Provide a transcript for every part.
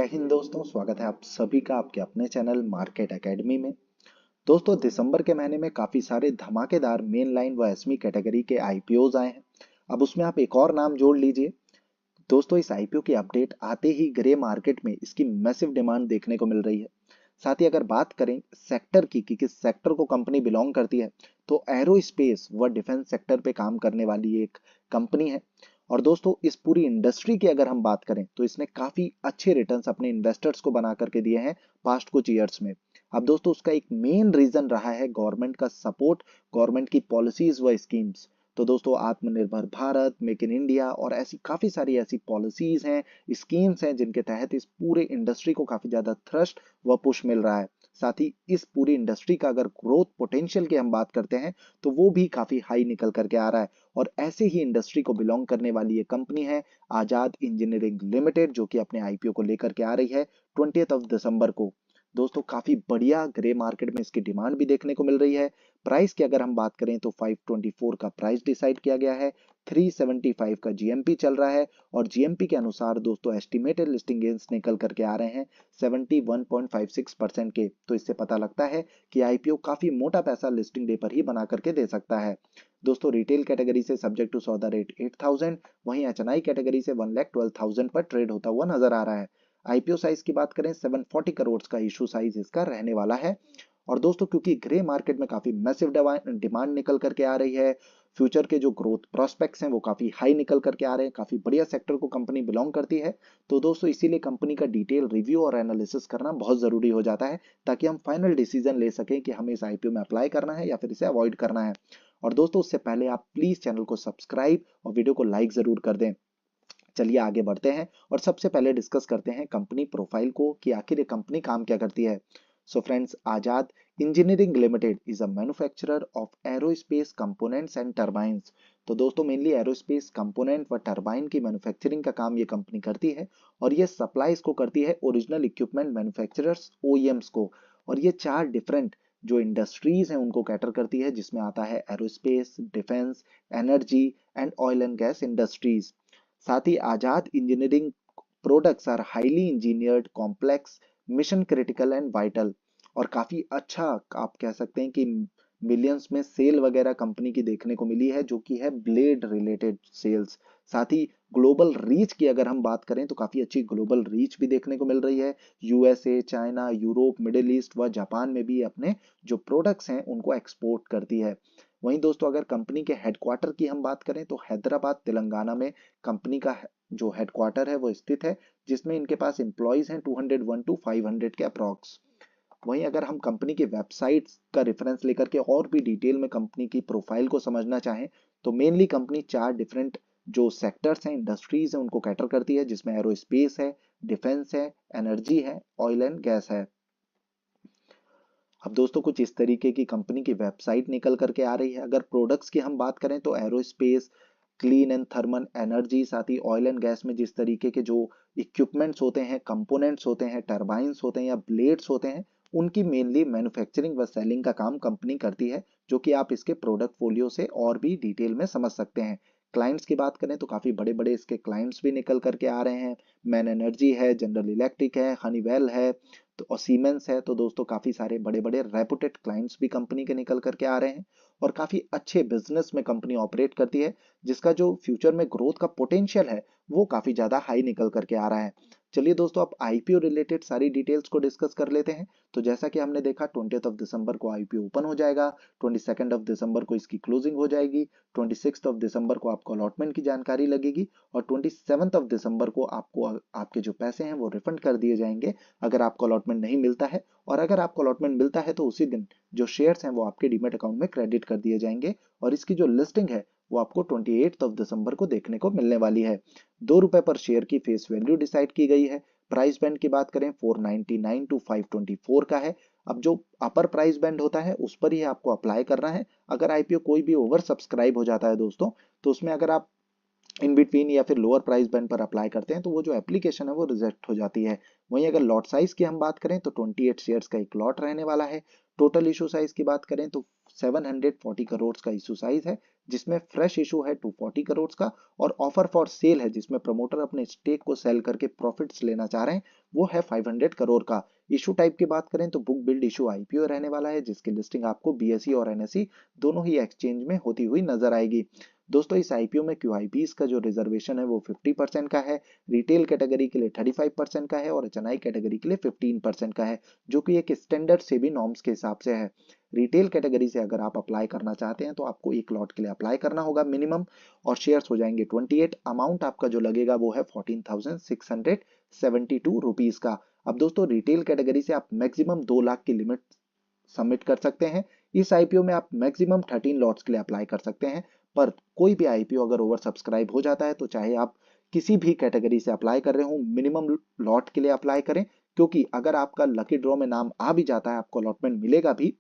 जय हिंद दोस्तों, स्वागत है आप सभी का आपके अपने चैनल मार्केट एकेडमी में। दोस्तों, दिसंबर के महीने में काफी सारे धमाकेदार मेन लाइन व एसमी कैटेगरी के आईपीओज आए हैं। अब उसमें आप एक और नाम जोड़ लीजिए। दोस्तों, इस आईपीओ की अपडेट आते ही ग्रे मार्केट में इसकी मैसिव डिमांड देखने को मिल रही है। साथ ही अगर बात करें सेक्टर की कि किस सेक्टर को कंपनी बिलोंग करती है, तो एरोस्पेस व डिफेंस सेक्टर पे काम करने वाली एक कंपनी है। और दोस्तों, इस पूरी इंडस्ट्री की अगर हम बात करें तो इसने काफी अच्छे रिटर्न्स अपने इन्वेस्टर्स को बना करके दिए हैं पास्ट कुछ ईयर्स में। अब दोस्तों, उसका एक मेन रीजन रहा है गवर्नमेंट का सपोर्ट, गवर्नमेंट की पॉलिसीज व स्कीम्स। तो दोस्तों, आत्मनिर्भर भारत, मेक इन इंडिया और ऐसी काफी सारी ऐसी पॉलिसीज हैं, स्कीम्स हैं जिनके तहत इस पूरे इंडस्ट्री को काफी ज्यादा थ्रस्ट व पुश मिल रहा है। साथ ही इस पूरी इंडस्ट्री का अगर ग्रोथ पोटेंशियल की हम बात करते हैं तो वो भी काफी हाई निकल करके आ रहा है। और ऐसे ही इंडस्ट्री को बिलोंग करने वाली ये कंपनी है आजाद इंजीनियरिंग लिमिटेड, जो कि अपने आईपीओ को लेकर के आ रही है 20 दिसंबर को। दोस्तों, काफी बढ़िया ग्रे मार्केट में इसकी डिमांड भी देखने को मिल रही है। प्राइस की अगर हम बात करें तो 524 का प्राइस डिसाइड किया गया है, 375 का जीएमपी चल रहा है। और जीएमपी के अनुसार दोस्तों एस्टिमेटेड लिस्टिंग गेन्स निकल करके आ रहे हैं 71.56% के। तो इससे पता लगता है कि आईपीओ काफी मोटा पैसा लिस्टिंग डे पर ही बना करके दे सकता है। दोस्तों, रिटेल कैटेगरी से सब्जेक्ट टू सौदा रेट 8000, वहीं एचएनआई कैटेगरी से 1,12,000 पर ट्रेड होता हुआ नजर आ रहा है। आईपीओ साइज की बात करें 740 करोड़ का इशू साइज इसका रहने वाला है। और दोस्तों, क्योंकि ग्रे मार्केट में काफी मैसिव डिमांड निकल करके आ रही है, फ्यूचर के जो ग्रोथ प्रोस्पेक्ट्स हैं वो काफी हाई निकल करके आ रहे हैं, काफी बढ़िया सेक्टर को कंपनी बिलोंग करती है। तो दोस्तों, इसीलिए कंपनी का डिटेल रिव्यू और एनालिसिस करना बहुत जरूरी हो जाता है, ताकि हम फाइनल डिसीजन ले सकें कि हमें इस आईपीओ में अप्लाई करना है या फिर इसे अवॉइड करना है। और दोस्तों, उससे पहले आप प्लीज चैनल को सब्सक्राइब और वीडियो को लाइक जरूर कर दें। चलिए आगे बढ़ते हैं और सबसे पहले डिस्कस करते हैं कंपनी प्रोफाइल को कि आखिर ये कंपनी काम क्या करती है। So friends, Azad engineering limited is a manufacturer of aerospace components and turbines. तो दोस्तों, मेनली एरोस्पेस कंपोनेंट व टरबाइन की मैन्युफैक्चरिंग का काम ये कंपनी करती है। और ये सप्लाईज को करती है ओरिजिनल इक्विपमेंट मैन्युफैक्चरर्स ओईएम्स को। और ये चार डिफरेंट जो इंडस्ट्रीज हैं उनको कैटर करती है, जिसमें आता है aerospace, defence, energy and oil and gas industries. साथ ही Azad engineering products are highly engineered, complex, mission critical and vital. और काफी अच्छा आप कह सकते हैं कि मिलियंस में सेल वगैरह कंपनी की देखने को मिली है, जो कि है ब्लेड रिलेटेड सेल्स। साथ ही ग्लोबल रीच की अगर हम बात करें तो काफी अच्छी ग्लोबल रीच भी देखने को मिल रही है। USA, China, Europe, middle east व जापान में भी अपने जो प्रोडक्ट्स हैं उनको एक्सपोर्ट करती है। वहीं दोस्तों, अगर कंपनी के हेडक्वार्टर की हम बात करें तो हैदराबाद तेलंगाना में कंपनी का जो हेडक्वार्टर है वो स्थित है, जिसमें इनके पास एम्प्लॉयज हैं 201 टू 500 के अप्रॉक्स। वहीं अगर हम कंपनी की वेबसाइट का रेफरेंस लेकर के और भी डिटेल में कंपनी की प्रोफाइल को समझना चाहें तो मेनली कंपनी चार डिफरेंट जो सेक्टर्स हैं, इंडस्ट्रीज हैं, उनको कैटर करती है, जिसमें एरोस्पेस है, डिफेंस है, एनर्जी है, ऑयल एंड गैस है। अब दोस्तों, कुछ इस तरीके की कंपनी की वेबसाइट निकल करके आ रही है। अगर प्रोडक्ट्स की हम बात करें तो aerospace, clean and thermal energy, साथ ही ऑयल एंड गैस में जिस तरीके के जो इक्विपमेंट्स होते हैं, कंपोनेंट्स होते हैं, टरबाइंस होते हैं या ब्लेड्स होते हैं, उनकी मेनली मैन्युफैक्चरिंग व सेलिंग का काम कंपनी करती है, जो कि आप इसके प्रोडक्ट फोलियो से और भी डिटेल में समझ सकते हैं। क्लाइंट्स की बात करें तो काफी बड़े बड़े इसके क्लाइंट्स भी निकल करके आ रहे हैं। मैन एनर्जी है, जनरल इलेक्ट्रिक है, हनीवेल है, तो और सीमेंस है। तो दोस्तों, काफी सारे बड़े बड़े रेपुटेड क्लाइंट्स भी कंपनी के निकल करके आ रहे हैं और काफी अच्छे बिजनेस में कंपनी ऑपरेट करती है, जिसका जो फ्यूचर में ग्रोथ का पोटेंशियल है वो काफी ज्यादा हाई निकल करके आ रहा है। चलिए दोस्तों, अब आईपीओ रिलेटेड सारी डिटेल्स को डिस्कस कर लेते हैं। तो जैसा कि हमने देखा 20 दिसंबर को आईपीओ ओपन हो जाएगा, 22 दिसंबर को इसकी क्लोजिंग हो जाएगी, 26 दिसंबर को आपको अलॉटमेंट की जानकारी लगेगी और 27 दिसंबर को आपको आपके जो पैसे हैं वो रिफंड कर दिए जाएंगे अगर आपको अलॉटमेंट नहीं मिलता है। और अगर आपको अलॉटमेंट मिलता है तो उसी दिन जो शेयर्स हैं वो आपके डीमेट अकाउंट में क्रेडिट कर दिए जाएंगे और इसकी जो लिस्टिंग है वो आपको 28 दिसंबर को देखने को मिलने वाली है। ₹2 पर शेयर की फेस वैल्यू डिसाइड की गई है। प्राइस बैंड की बात करें 499 टू 524 का है। अब जो अपर प्राइस बैंड होता है उस पर ही आपको अप्लाई करना है। अगर आईपीओ कोई भी ओवर सब्सक्राइब हो जाता है दोस्तों, तो उसमें अगर आप इन बिटवीन या फिर लोअर प्राइस बैंड पर अप्लाई करते हैं तो वो जो एप्लीकेशन है वो रिजेक्ट हो जाती है। वहीं अगर लॉट साइज की हम बात करें तो 28 शेयर्स का एक लॉट रहने वाला है। टोटल इशू साइज की बात करें तो 740 करोड़ का इशू साइज है, जिसमें फ्रेश इशू है 240 करोड़ का, और ऑफर फॉर सेल है जिसमें प्रमोटर अपने स्टेक को सेल करके प्रॉफिट्स लेना चाह रहे हैं, वो है 500 करोड़ का। इशू टाइप की बात करें तो बुक बिल्ड इशू आईपीओ रहने वाला है, जिसकी लिस्टिंग आपको बीएसई और एनएसई दोनों ही एक्सचेंज में होती हुई नजर आएगी। दोस्तों इस आईपीओ में क्यूआईपीज का जो रिजर्वेशन है वो 50% का है, रिटेल कैटेगरी के लिए 35% का है और एचएनआई कैटेगरी के लिए 15% का है, जो कि एक स्टैंडर्ड सेबी नॉर्म्स के हिसाब से है। रिटेल कैटेगरी से अगर आप अप्लाई करना चाहते हैं तो आपको एक लॉट के लिए अप्लाई करना होगा मिनिमम, और शेयर्स हो जाएंगे 28। अमाउंट आपका जो लगेगा वो है 14,672 रुपीज का। अब दोस्तों रिटेल कैटेगरी से आप मैक्सिमम 2 लाख की लिमिट सबमिट कर सकते हैं। इस आईपीओ में आप मैक्सिमम 13 लॉट्स के लिए अप्लाई कर सकते हैं, पर कोई भी आईपीओ अगर ओवर सब्सक्राइब हो जाता है तो चाहे आप किसी भी कैटेगरी से अप्लाई कर रहे हो, मिनिमम लॉट के लिए अप्लाई करें, क्योंकि अगर आपका लकी ड्रॉ में नाम आ भी जाता है, आपको अलॉटमेंट मिलेगा भी,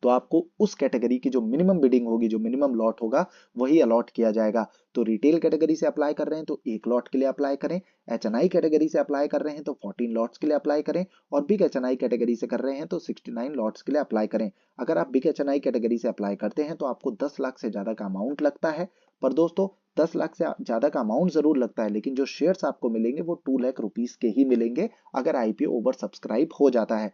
तो आपको उस कैटेगरी की जो मिनिमम बिडिंग होगी, जो मिनिमम लॉट होगा, वही अलॉट किया जाएगा। तो रिटेल कैटेगरी से अप्लाई कर रहे हैं तो एक लॉट के लिए अप्लाई करें, एचएनआई कैटेगरी से अप्लाई कर रहे हैं तो 14 लॉट्स के लिए अप्लाई करें, और बिग एचएनआई कैटेगरी से कर रहे हैं तो 69 लॉट्स के लिए अप्लाई करें। अगर आप बिग एचएनआई कैटेगरी से अप्लाई करते हैं तो आपको 10 लाख से ज्यादा का अमाउंट लगता है, पर दोस्तों 10 लाख से ज्यादा का अमाउंट जरूर लगता है, लेकिन जो शेयर्स आपको मिलेंगे वो 2 लाख रुपीस के ही मिलेंगे अगर आईपीओ ओवर सब्सक्राइब हो जाता है।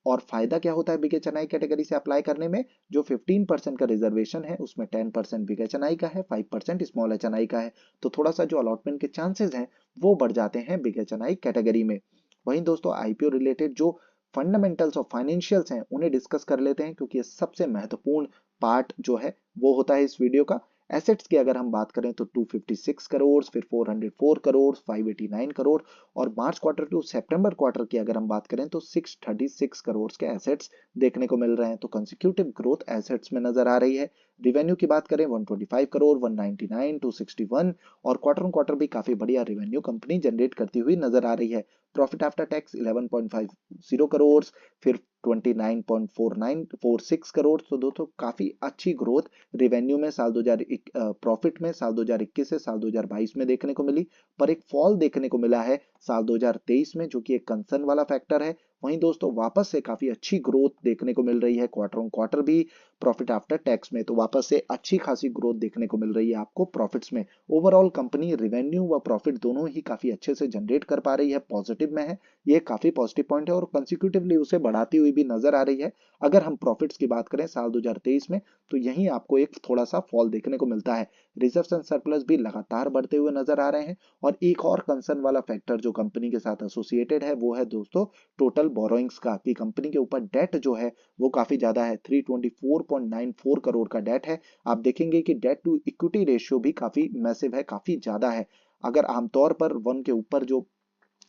और फायदा क्या होता है बिग एचएनआई कैटेगरी से अप्लाई करने में, जो 15% का रिजर्वेशन है उसमें 10% बिग एचएनआई का है, 5% स्मॉल एचएनआई का है, तो थोड़ा सा जो अलॉटमेंट के चांसेस हैं वो बढ़ जाते हैं बिग एचएनआई कैटेगरी में। वहीं दोस्तों आईपीओ रिलेटेड जो फंडामेंटल्स और फाइनेंशियल्स हैं उन्हें डिस्कस कर लेते हैं, क्योंकि ये सबसे महत्वपूर्ण पार्ट जो है वो होता है इस वीडियो का। एसेट्स की अगर हम बात करें तो 256 करोड़, फिर 404 करोड़, 589 करोड़, और मार्च क्वार्टर टू सितंबर क्वार्टर की अगर हम बात करें तो 636 करोड़ के एसेट्स देखने को मिल रहे हैं। तो कंसेक्यूटिव ग्रोथ एसेट्स में नजर आ रही है। रिवेन्यू की बात करें 125 करोड़, 199, 261, और क्वार्टर ऑन क्वार्टर भी काफी बढ़िया रिवेन्यू कंपनी जनरेट करती हुई नजर आ रही है। प्रॉफिट आफ्टर टैक्स 11.50 करोड़, फिर 29.4946 करोड़, तो दोस्तों काफी अच्छी ग्रोथ रिवेन्यू में साल 2000 प्रॉफिट में साल 2021 से साल 2022 में देखने को मिली, पर एक फॉल देखने को मिला है साल 2023 में, जो कि एक कंसर्न वाला फैक्टर है। वहीं दोस्तों वापस से काफी अच्छी ग्रोथ देखने को मिल रही है क्वार्टर ऑन क्वार्टर भी प्रॉफिट आफ्टर टैक्स में, तो वापस से अच्छी खासी ग्रोथ देखने को मिल रही है आपको प्रॉफिट्स में। ओवरऑल कंपनी रिवेन्यू व प्रॉफिट दोनों ही काफी अच्छे से जनरेट कर पा रही है, पॉजिटिव में है, ये काफी पॉजिटिव पॉइंट है, और कंसिक्यूटिवली उसे बढ़ाती हुई भी नजर आ रही है। अगर हम प्रॉफिट्स की बात करें साल 2023 में, तो यहीं आपको एक थोड़ा सा फॉल देखने को मिलता है। रिजर्व्स एंड सरप्लस भी लगातार बढ़ते हुए नजर आ रहे हैं, और एक और कंसर्न वाला फैक्टर जो कंपनी के साथ एसोसिएटेड है वो है दोस्तों टोटल बोरोइंग्स का, कि कंपनी के ऊपर डेट जो है वो काफी ज्यादा है, 324.94 करोड़ का डेट है। आप देखेंगे कि डेट टू इक्विटी रेशियो भी काफी मैसिव है, काफी ज्यादा है। अगर आमतौर पर 1 के ऊपर जो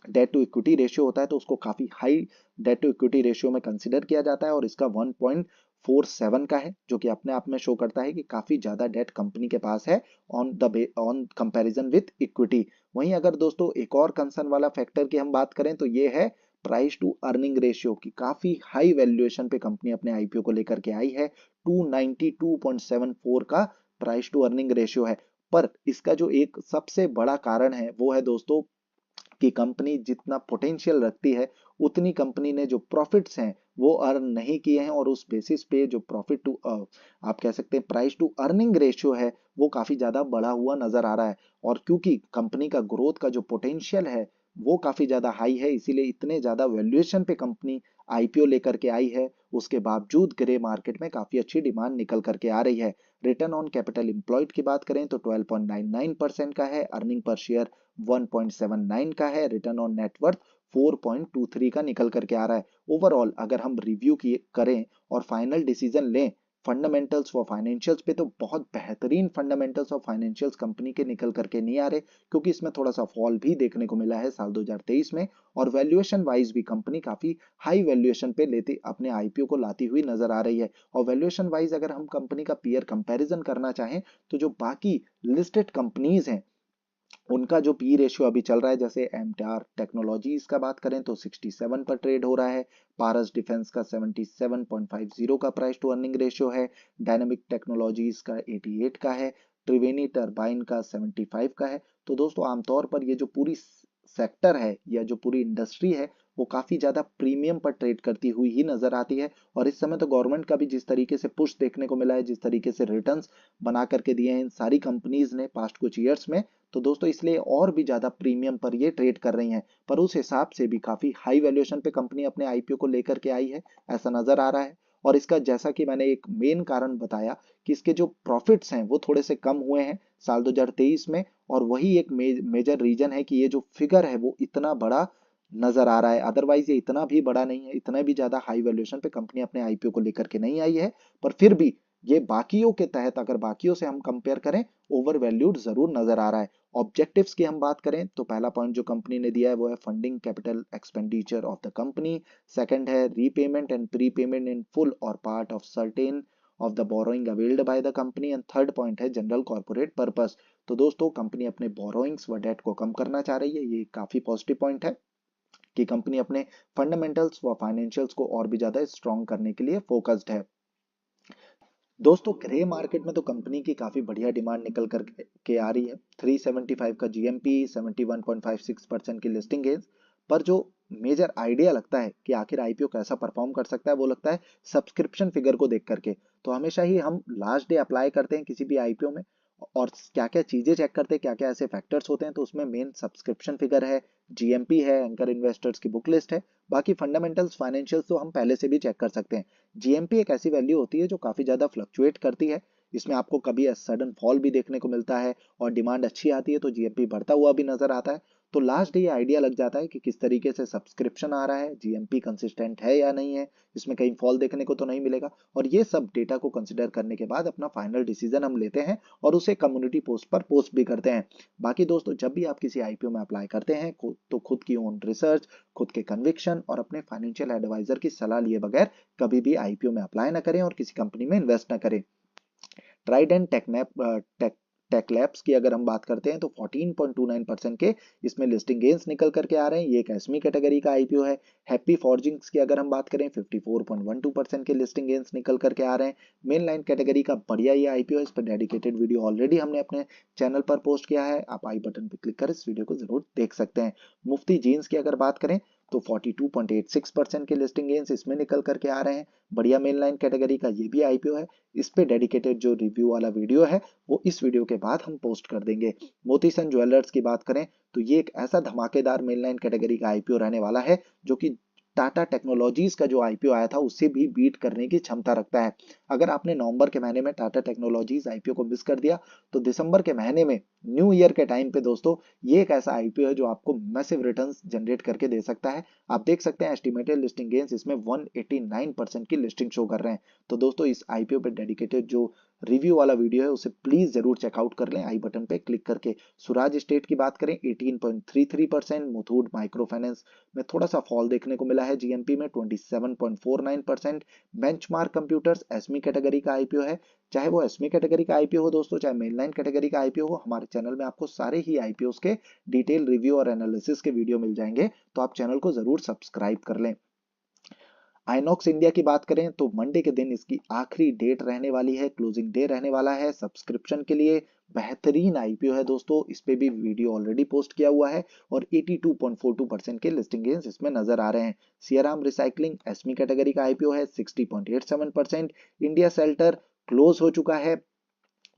डेट टू इक्विटी रेशियो होता है तो उसको काफी high debt to equity ratio में कंसीडर किया जाता है, और इसका 1.47 का है, जो कि अपने आप में शो करता है कि काफी ज्यादा डेट कंपनी के पास है ऑन कंपैरिजन विद इक्विटी। वहीं अगर दोस्तों एक और कंसर्न वाला फैक्टर की हम बात करें तो ये है प्राइस टू अर्निंग रेशियो की, काफी हाई वैल्यूएशन पे कंपनी अपने आईपीओ को लेकर के आई है, 292.74 का प्राइस टू अर्निंग रेशियो है। पर इसका जो एक सबसे बड़ा कारण है वो है दोस्तों कि कंपनी जितना पोटेंशियल रखती है उतनी कंपनी ने जो प्रॉफिट्स हैं वो अर्न नहीं किए हैं, और उस बेसिस पे जो प्रॉफिट टू आप कह सकते हैं प्राइस टू अर्निंग रेशियो है वो काफी ज्यादा बढ़ा हुआ नजर आ रहा है। और क्योंकि कंपनी का ग्रोथ का जो पोटेंशियल है वो काफी ज्यादा हाई है, इसीलिए इतने ज्यादा वैल्यूएशन पे कंपनी आईपीओ लेकर के आई है, उसके बावजूद ग्रे मार्केट में काफी अच्छी डिमांड निकल करके आ रही है। रिटर्न ऑन कैपिटल एम्प्लॉयड की बात करें तो 12.99% का है, अर्निंग पर शेयर 1.79 का है, रिटर्न ऑन नेटवर्थ 4.23 का निकल करके आ रहा है। ओवरऑल अगर हम रिव्यू की करें और फाइनल डिसीजन लें फंडामेंटल्स व फाइनेंशियल्स पे, तो बहुत बेहतरीन फंडामेंटल्स और फाइनेंशियल्स कंपनी के निकल करके नहीं आ रहे, क्योंकि इसमें थोड़ा सा फॉल भी देखने को मिला है साल 2023 में, और वैल्यूएशन वाइज भी कंपनी काफी हाई वैल्यूएशन पे लेती अपने आईपीओ को लाती हुई नजर आ रही है। और वैल्यूएशन वाइज अगर हम कंपनी का पीयर कंपैरिजन करना चाहें तो जो बाकी लिस्टेड कंपनीज हैं उनका जो पी रेशियो अभी चल रहा है, जैसे एमटार टेक्नोलॉजीज का बात करें तो 67 पर ट्रेड हो रहा है, पारस डिफेंस का 77.50 का प्राइस टू अर्निंग रेशियो है, डायनामिक टेक्नोलॉजीज का 88 का है, त्रिवेणी टरबाइन का 75 का है। तो दोस्तों आमतौर पर ये जो पूरी सेक्टर है या जो पूरी इंडस्ट्री है वो काफी ज्यादा प्रीमियम पर ट्रेड करती हुई ही नजर आती है। और इस समय तो गवर्नमेंट का भी जिस तरीके से पुश देखने को मिला है, जिस तरीके से रिटर्न्स बना करके दिए हैं इन सारी कंपनीज ने पास्ट कुछ ईयर्स में, तो दोस्तों इसलिए और भी ज्यादा प्रीमियम पर ये ट्रेड कर रही हैं। पर उस हिसाब से भी काफी हाई वैल्यूएशन पे कंपनी अपने आईपीओ को लेकर के आई है, ऐसा नजर आ रहा है। और इसका जैसा कि मैंने एक मेन कारण बताया कि इसके जो प्रॉफिट्स हैं वो थोड़े से कम हुए हैं साल 2023 में, और वही एक मेजर रीजन है कि ये जो फिगर है वो इतना बड़ा नजर आ रहा है। अदरवाइज ये इतना भी बड़ा नहीं है, इतना भी ज्यादा हाई वैल्यूएशन पे कंपनी अपने आईपीओ को लेकर के नहीं आई है। पर फिर भी ये बाकियों के तहत, अगर बाकियों से हम कंपेयर करें, ओवर वैल्यूड जरूर नजर आ रहा है। ऑब्जेक्टिव्स की हम बात करें तो पहला पॉइंट जो कंपनी ने दिया है वो है funding capital expenditure of the company. Second है repayment and prepayment in full और part of certain of the borrowing availed by the company. And third point है जनरल कॉर्पोरेट पर्पस। तो दोस्तों कंपनी अपने बोरोइंग्स व डेट को कम करना चाह रही है, ये काफी पॉजिटिव पॉइंट है कि कंपनी अपने फंडामेंटल्स व फाइनेंशियल्स को और भी ज्यादा स्ट्रॉन्ग करने के लिए फोकस्ड है। दोस्तों ग्रे मार्केट में तो कंपनी की काफी बढ़िया डिमांड निकल कर के आ रही है। 375 का जीएमपी, 71.56% की लिस्टिंग गेंस। पर जो मेजर आइडिया लगता है कि आखिर आईपीओ कैसा परफॉर्म कर सकता है वो लगता है सब्सक्रिप्शन फिगर को देख करके। तो हमेशा ही हम लास्ट डे अप्लाई करते हैं किसी भी आईपीओ में, और क्या क्या चीजें चेक करते हैं, क्या क्या ऐसे फैक्टर्स होते हैं, तो उसमें मेन सब्सक्रिप्शन फिगर है, जीएमपी है, एंकर इन्वेस्टर्स की बुक लिस्ट है। बाकी फंडामेंटल्स फाइनेंशियल्स तो हम पहले से भी चेक कर सकते हैं। जीएमपी एक ऐसी वैल्यू होती है जो काफी ज्यादा फ्लक्चुएट करती है। इसमें आपको कभी सडन फॉल भी देखने को मिलता है, और डिमांड अच्छी आती है तो जीएमपी बढ़ता हुआ भी नजर आता है। तो लास्ट डे ये आइडिया लग जाता है कि किस तरीके से सब्सक्रिप्शन आ रहा है, जीएमपी कंसिस्टेंट है या नहीं है, इसमें कहीं फॉल देखने को तो नहीं मिलेगा। और ये सब डेटा को कंसिडर करने के बाद अपना फाइनल डिसीजन हम लेते हैं और उसे कम्युनिटी पोस्ट पर पोस्ट भी करते हैं। बाकी दोस्तों जब भी आप किसी आईपीओ में अप्लाई करते हैं तो खुद की ओन रिसर्च, खुद के कन्विक्शन और अपने फाइनेंशियल एडवाइजर की सलाह लिए बगैर कभी भी आईपीओ में अप्लाई ना करें और किसी कंपनी में इन्वेस्ट ना करें। ट्राइडेंट टेक लैब्स की अगर हम बात करते हैं तो 14.29% के इसमें लिस्टिंग गेंस निकल करके आ रहे हैं। ये एक एसमी कैटेगरी का आईपीओ है। हैप्पी फॉर्जिंग्स की अगर हम बात करें 54.12% के लिस्टिंग गेंस निकल करके आ रहे हैं। मेन लाइन कैटेगरी का बढ़िया ये आईपीओ है, इस पर डेडिकेटेड वीडियो ऑलरेडी हमने अपने चैनल पर पोस्ट किया है, आप आई बटन पर क्लिक कर इस वीडियो को जरूर देख सकते हैं। मुफ्ती जीन्स की अगर बात करें तो 42.86% के लिस्टिंग गेंस इसमें निकल करके आ रहे हैं। बढ़िया मेन लाइन कैटेगरी का ये भी आईपीओ है, इस पे डेडिकेटेड जो रिव्यू वाला वीडियो है वो इस वीडियो के बाद हम पोस्ट कर देंगे। मोतीसन ज्वेलर्स की बात करें तो ये एक ऐसा धमाकेदार मेनलाइन कैटेगरी का आईपीओ रहने वाला है जो कि टाटा टेक्नोलॉजीज का जो आईपीओ आया था उससे भी बीट करने की क्षमता रखता है। अगर आपने नवंबर के महीने में टाटा टेक्नोलॉजीज आईपीओ को मिस कर दिया तो दिसंबर के महीने में न्यू ईयर के टाइम पे दोस्तों ये एक ऐसा आईपीओ है जो आपको मैसिव रिटर्न्स जनरेट करके दे सकता है। आप देख सकते हैं एस्टिमेटेड लिस्टिंग गेंस इसमें 189% की लिस्टिंग शो कर रहे हैं। तो दोस्तों इस आईपीओ पे डेडिकेटेड जो रिव्यू वाला वीडियो है उसे प्लीज जरूर चेकआउट कर लें आई बटन पे क्लिक करके। सुराज स्टेट की बात करें 18.33%, मुथूट माइक्रो फाइनेंस में थोड़ा सा फॉल देखने को मिला है, जीएमपी में 27.49%। बेंचमार्क कंप्यूटर्स एसमी कैटेगरी का आईपीओ है। चाहे वो एसमी कैटेगरी का आईपीओ हो दोस्तों, चाहे मेनलाइन कैटेगरी का आईपीओ हो, हमारे चैनल में आपको सारे ही आईपीओ के डिटेल रिव्यू और एनालिसिस के वीडियो मिल जाएंगे, तो आप चैनल को जरूर सब्सक्राइब कर लें। आइनॉक्स इंडिया की बात करें तो मंडे के दिन इसकी आखिरी डेट रहने वाली है, क्लोजिंग डे रहने वाला है सब्सक्रिप्शन के लिए। बेहतरीन आईपीओ है दोस्तों, इस पे भी वीडियो ऑलरेडी पोस्ट किया हुआ है, और 82.42% के लिस्टिंग गेंस इसमें नजर आ रहे हैं। सियाराम रिसाइकलिंग एसमी कैटेगरी का आईपीओ है, 60.87%। इंडिया सेल्टर क्लोज हो चुका है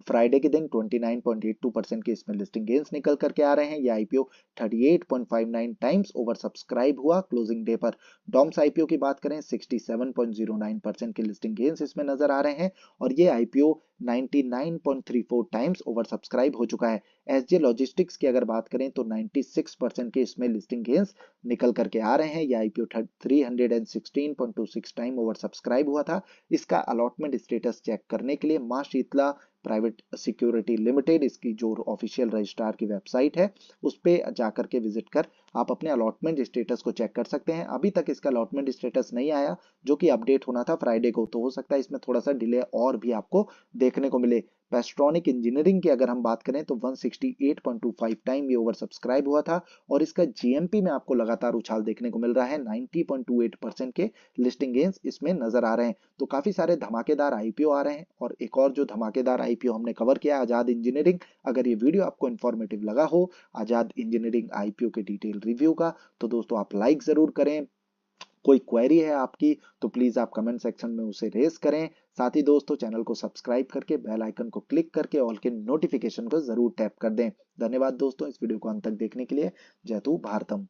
फ्राइडे के दिन, 29.82% के इसमें लिस्टिंग गेंस निकल करके आ रहे हैं। ये आईपीओ 38.59 टाइम्स ओवर सब्सक्राइब हुआ क्लोजिंग डे पर। डॉम्स आईपीओ की बात करें 67.09% के लिस्टिंग गेंस इसमें नजर आ रहे हैं, और ये आईपीओ 99.34 टाइम्स ओवर सब्सक्राइब हो चुका है। एसजे लॉजिस्टिक्स की अगर बात करें तो 96% के इसमें लिस्टिंग गेंस निकल करके आ रहे हैं। ये आईपीओ 316.26 टाइम ओवर सब्सक्राइब हुआ था। इसका अलॉटमेंट स्टेटस चेक करने के लिए मां शीतला प्राइवेट सिक्योरिटी लिमिटेड, इसकी जो ऑफिशियल रजिस्ट्रार की वेबसाइट है उस पर जाकर के विजिट कर आप अपने अलॉटमेंट स्टेटस को चेक कर सकते हैं। अभी तक इसका अलॉटमेंट स्टेटस नहीं आया, जो कि अपडेट होना था फ्राइडे को, तो हो सकता है इसमें थोड़ा सा डिले और भी आपको देखने को मिले। पेस्ट्रॉनिक इंजीनियरिंग की अगर हम बात करें तो 168.25 टाइम ये ओवर सब्सक्राइब हुआ था और इसका जीएमपी में आपको लगातार उछाल देखने को मिल रहा है। 90.28% के लिस्टिंग गेन्स इसमें नजर आ रहे हैं। तो काफी सारे धमाकेदार आईपीओ आ रहे हैं और एक और जो धमाकेदार आईपीओ हमने कवर किया आजाद इंजीनियरिंग। अगर ये वीडियो आपको इन्फॉर्मेटिव लगा हो आजाद इंजीनियरिंग आईपीओ के डिटेल रिव्यू का, तो दोस्तों आप लाइक जरूर करें। कोई क्वेरी है आपकी तो प्लीज आप कमेंट सेक्शन में उसे रेज करें। साथ ही दोस्तों चैनल को सब्सक्राइब करके बेल आइकन को क्लिक करके ऑल के नोटिफिकेशन को जरूर टैप कर दें। धन्यवाद दोस्तों इस वीडियो को अंत तक देखने के लिए। जय तू भारतम।